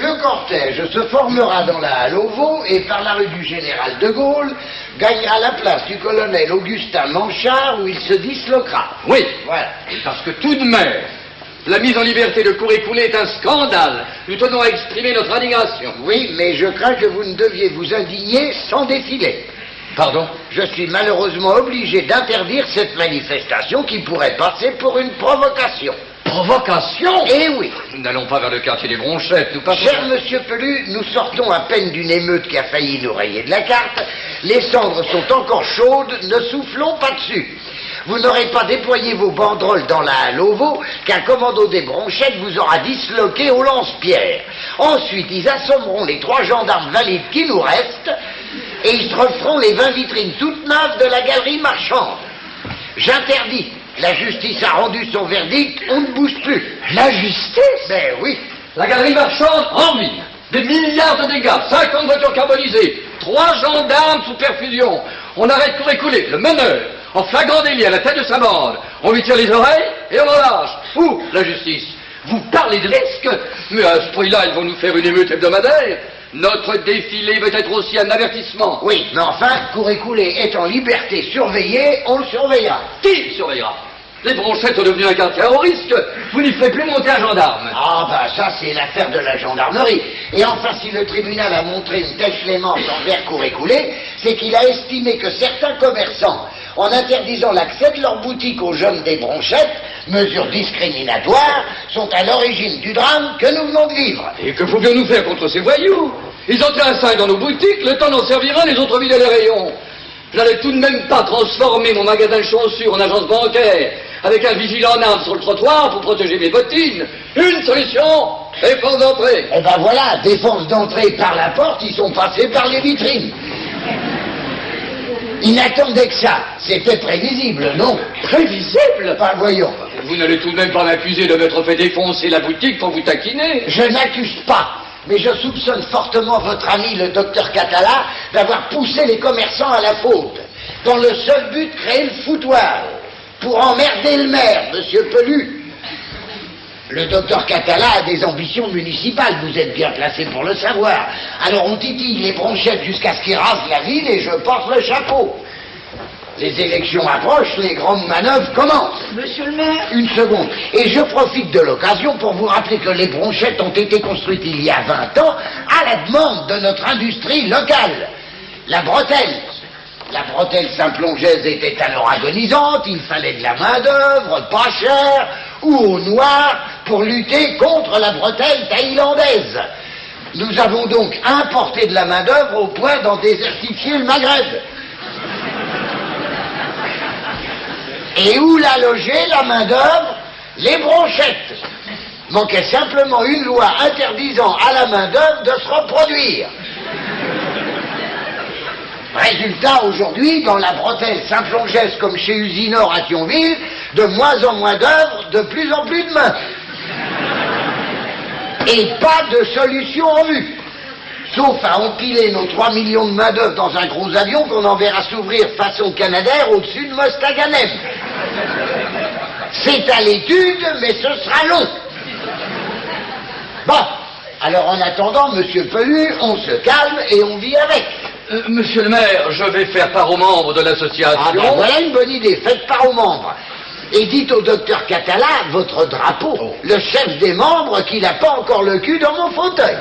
Le cortège se formera dans la halle Auveau et par la rue du Général de Gaulle gagnera la place du colonel Augustin Manchard où il se disloquera. Oui, Voilà. parce que tout de même, la mise en liberté de Cour-Écoulé est un scandale. Nous tenons à exprimer notre indignation. Oui, mais je crains que vous ne deviez vous indigner sans défiler. Pardon? Je suis malheureusement obligé d'interdire cette manifestation qui pourrait passer pour une provocation. Provocation? Eh oui. Nous n'allons pas vers le quartier des Bronchettes, nous passons... Cher monsieur Pelu, nous sortons à peine d'une émeute qui a failli nous rayer de la carte. Les cendres sont encore chaudes, ne soufflons pas dessus. Vous n'aurez pas déployé vos banderoles dans la halle Auveau qu'un commando des Bronchettes vous aura disloqué au lance-pierre. Ensuite, ils assommeront les 3 gendarmes valides qui nous restent et ils se referont les 20 vitrines toutes neuves de la galerie marchande. J'interdis. La justice a rendu son verdict, on ne bouge plus. La justice? Ben oui. La galerie marchande en ruine. Des milliards de dégâts, 50 voitures carbonisées, 3 gendarmes sous perfusion. On arrête Cour-Écoulé, le meneur, en flagrant délit à la tête de sa bande. On lui tire les oreilles et on le lâche. Où, la justice? Vous parlez de risque? Mais à ce prix-là, ils vont nous faire une émeute hebdomadaire. Notre défilé va être aussi un avertissement. Oui, mais enfin, Cour-Écoulé est en liberté surveillée, on le surveillera. Qui le surveillera? Les Bronchettes sont devenus un quartier à haut risque. Vous n'y ferez plus monter un gendarme. Ah ben ça c'est l'affaire de la gendarmerie. Et enfin si le tribunal a montré une telle clémence envers Cour-Écoulé, c'est qu'il a estimé que certains commerçants, en interdisant l'accès de leurs boutiques aux jeunes des Bronchettes, mesure discriminatoire, sont à l'origine du drame que nous venons de vivre. Et que pouvions-nous faire contre ces voyous? Ils entraient à 5 dans nos boutiques, le temps d'en servir un, les autres vidaient les rayons. J'allais tout de même pas transformer mon magasin de chaussures en agence bancaire avec un vigilant en armes sur le trottoir pour protéger mes bottines. Une solution, défense d'entrée. Eh ben voilà, défense d'entrée par la porte, ils sont passés par les vitrines. Ils n'attendaient que ça. C'était prévisible, non? Prévisible? Ben voyons. Vous n'allez tout de même pas m'accuser de m'être fait défoncer la boutique pour vous taquiner. Je n'accuse pas, mais je soupçonne fortement votre ami le docteur Catala d'avoir poussé les commerçants à la faute, dans le seul but de créer le foutoir, pour emmerder le maire, monsieur Pelu. Le docteur Catala a des ambitions municipales, vous êtes bien placé pour le savoir. Alors on titille les Bronchettes jusqu'à ce qu'ils rasent la ville et je porte le chapeau. Les élections approchent, les grandes manœuvres commencent. Monsieur le maire? Une seconde. Et je profite de l'occasion pour vous rappeler que les Bronchettes ont été construites il y a 20 ans à la demande de notre industrie locale. La bretelle. La bretelle Saint-Plongeaise était alors agonisante, il fallait de la main-d'œuvre, pas chère, ou au noir, pour lutter contre la bretelle thaïlandaise. Nous avons donc importé de la main-d'œuvre au point d'en désertifier le Maghreb. Et où l'a logé la main-d'œuvre? Les Bronchettes. Manquait simplement une loi interdisant à la main-d'œuvre de se reproduire. Résultat, aujourd'hui, dans la bretelle Saint-Plongeaise comme chez Usinor à Thionville, de moins en moins d'œuvres, de plus en plus de mains. Et pas de solution en vue. Sauf à empiler nos 3 millions de main-d'œuvre dans un gros avion qu'on enverra s'ouvrir façon Canadair au-dessus de Mostaganem. C'est à l'étude, mais ce sera long. Bon, alors en attendant, monsieur Pelu, on se calme et on vit avec. Monsieur le maire, je vais faire part aux membres de l'association. Ah ben voilà une bonne idée, faites part aux membres. Et dites au docteur Catala, votre drapeau, le chef des membres, qu'il n'a pas encore le cul dans mon fauteuil.